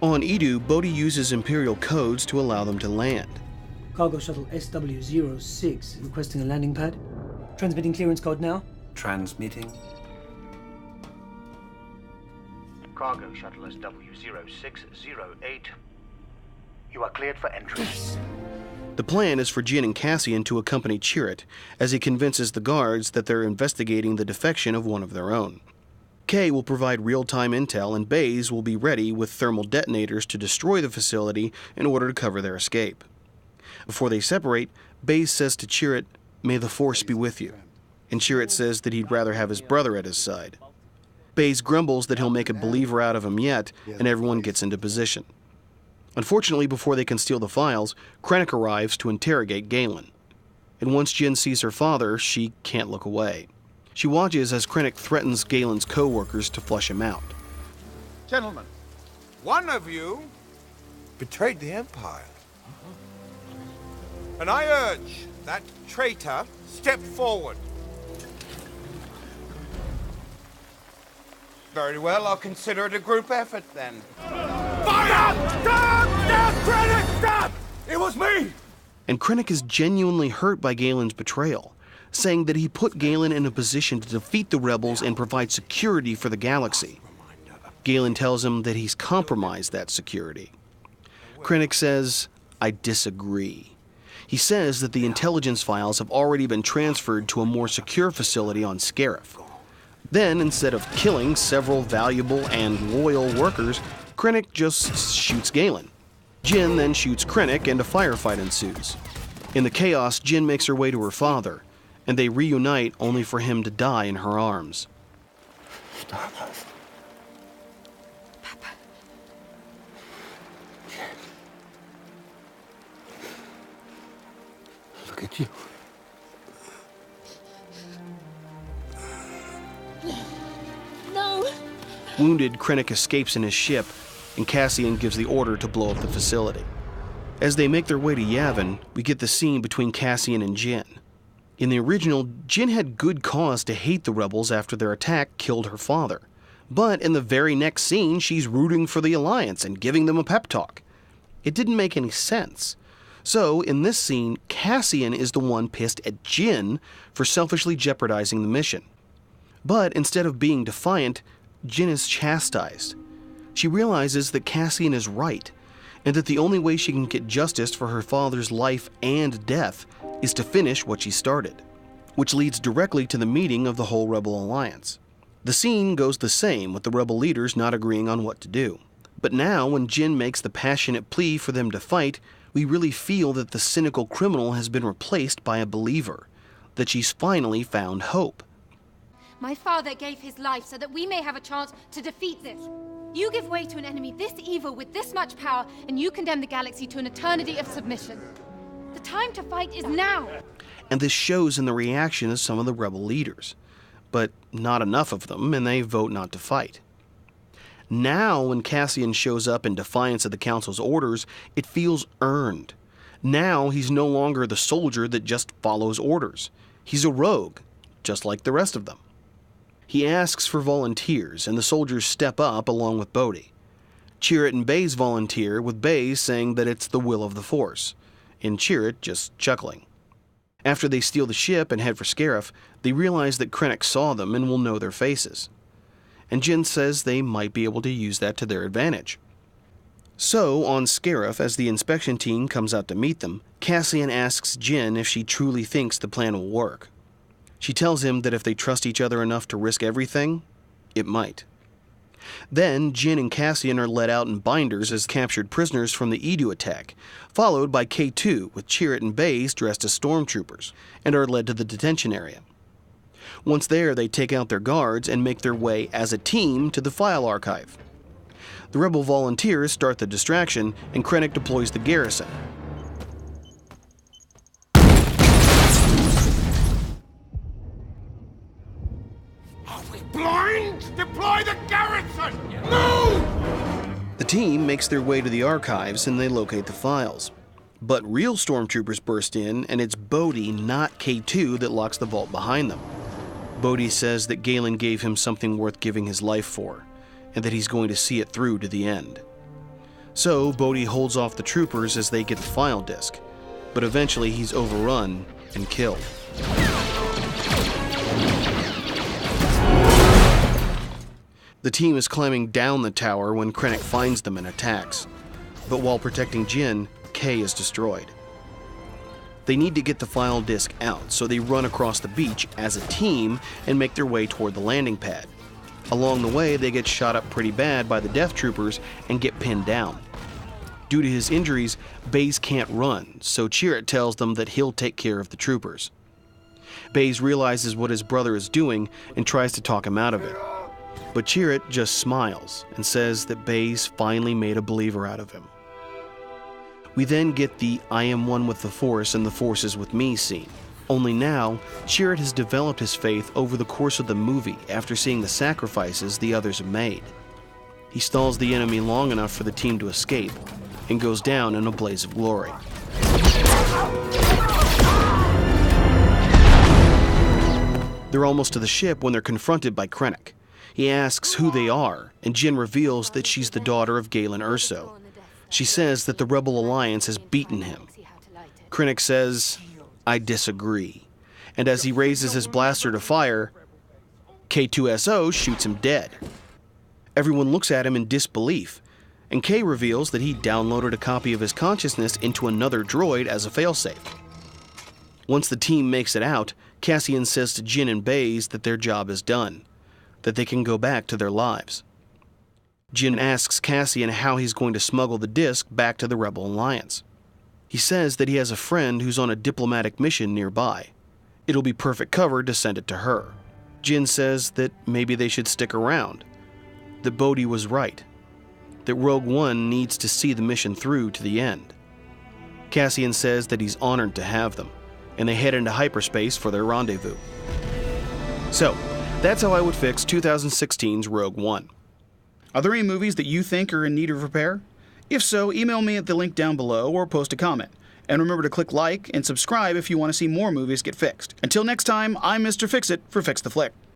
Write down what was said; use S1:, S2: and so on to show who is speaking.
S1: On Edu, Bodhi uses Imperial codes to allow them to land.
S2: Cargo shuttle SW06 requesting a landing pad. Transmitting clearance code now.
S3: Transmitting.
S4: Cargo shuttle SW0608. You are cleared for entry.
S1: The plan is for Jin and Cassian to accompany Chirrut as he convinces the guards that they're investigating the defection of one of their own. Kay will provide real-time intel, and Baze will be ready with thermal detonators to destroy the facility in order to cover their escape. Before they separate, Baze says to Chirrut, "May the Force be with you," and Chirrut says that he'd rather have his brother at his side. Baze grumbles that he'll make a believer out of him yet, and everyone gets into position. Unfortunately, before they can steal the files, Krennic arrives to interrogate Galen. And once Jin sees her father, she can't look away. She watches as Krennic threatens Galen's co-workers to flush him out.
S5: Gentlemen, one of you betrayed the Empire. And I urge that traitor step forward. Very well, I'll consider it a group effort then. Fire! Stop! Krennic, stop! It was me!
S1: And Krennic is genuinely hurt by Galen's betrayal, saying that he put Galen in a position to defeat the rebels and provide security for the galaxy. Galen tells him that he's compromised that security. Krennic says, "I disagree." He says that the intelligence files have already been transferred to a more secure facility on Scarif. Then, instead of killing several valuable and loyal workers, Krennic just shoots Galen. Jin then shoots Krennic, and a firefight ensues. In the chaos, Jin makes her way to her father, and they reunite only for him to die in her arms.
S6: Stop us. Papa. Look at you.
S7: No.
S1: Wounded, Krennic escapes in his ship, and Cassian gives the order to blow up the facility. As they make their way to Yavin, we get the scene between Cassian and Jin. In the original, Jin had good cause to hate the rebels after their attack killed her father. But in the very next scene, she's rooting for the Alliance and giving them a pep talk. It didn't make any sense. So, in this scene, Cassian is the one pissed at Jin for selfishly jeopardizing the mission. But instead of being defiant, Jin is chastised. She realizes that Cassian is right, and that the only way she can get justice for her father's life and death is to finish what she started, which leads directly to the meeting of the whole Rebel Alliance. The scene goes the same, with the Rebel leaders not agreeing on what to do. But now, when Jin makes the passionate plea for them to fight, we really feel that the cynical criminal has been replaced by a believer, that she's finally found hope.
S7: My father gave his life so that we may have a chance to defeat this. You give way to an enemy this evil with this much power, and you condemn the galaxy to an eternity of submission. The time to fight is now.
S1: And this shows in the reaction of some of the rebel leaders. But not enough of them, and they vote not to fight. Now, when Cassian shows up in defiance of the Council's orders, it feels earned. Now, he's no longer the soldier that just follows orders. He's a rogue, just like the rest of them. He asks for volunteers, and the soldiers step up along with Bodhi. Chirrut and Baze volunteer, with Baze saying that it's the will of the Force, and Chirrut just chuckling. After they steal the ship and head for Scarif, they realize that Krennic saw them and will know their faces. And Jin says they might be able to use that to their advantage. So, on Scarif, as the inspection team comes out to meet them, Cassian asks Jin if she truly thinks the plan will work. She tells him that if they trust each other enough to risk everything, it might. Then, Jin and Cassian are let out in binders as captured prisoners from the Edu attack, followed by K2 with Chirrut and Baze dressed as stormtroopers, and are led to the detention area. Once there, they take out their guards and make their way as a team to the file archive. The rebel volunteers start the distraction, and Krennic deploys the garrison.
S5: Blind! Deploy the garrison! Move!
S1: The team makes their way to the archives and they locate the files. But real stormtroopers burst in, and it's Bodhi, not K2, that locks the vault behind them. Bodhi says that Galen gave him something worth giving his life for, and that he's going to see it through to the end. So Bodhi holds off the troopers as they get the file disk, but eventually he's overrun and killed. The team is climbing down the tower when Krennic finds them and attacks, but while protecting Jin, Kay is destroyed. They need to get the file disk out, so they run across the beach as a team and make their way toward the landing pad. Along the way, they get shot up pretty bad by the Death Troopers and get pinned down. Due to his injuries, Baze can't run, so Chirrut tells them that he'll take care of the troopers. Baze realizes what his brother is doing and tries to talk him out of it. But Chirrut just smiles and says that Baze finally made a believer out of him. We then get the I am one with the Force and the Force is with me scene. Only now, Chirrut has developed his faith over the course of the movie after seeing the sacrifices the others have made. He stalls the enemy long enough for the team to escape and goes down in a blaze of glory. They're almost to the ship when they're confronted by Krennic. He asks who they are, and Jin reveals that she's the daughter of Galen Erso. She says that the Rebel Alliance has beaten him. Krennic says, "I disagree." And as he raises his blaster to fire, K2SO shoots him dead. Everyone looks at him in disbelief, and K reveals that he downloaded a copy of his consciousness into another droid as a failsafe. Once the team makes it out, Cassian says to Jin and Baze that their job is done, that they can go back to their lives. Jin asks Cassian how he's going to smuggle the disk back to the Rebel Alliance. He says that he has a friend who's on a diplomatic mission nearby. It'll be perfect cover to send it to her. Jin says that maybe they should stick around, that Bodhi was right, that Rogue One needs to see the mission through to the end. Cassian says that he's honored to have them, and they head into hyperspace for their rendezvous. So, that's how I would fix 2016's Rogue One.
S3: Are there any movies that you think are in need of repair? If so, email me at the link down below or post a comment. And remember to click like and subscribe if you want to see more movies get fixed. Until next time, I'm Mr. Fix-It for Fix the Flick.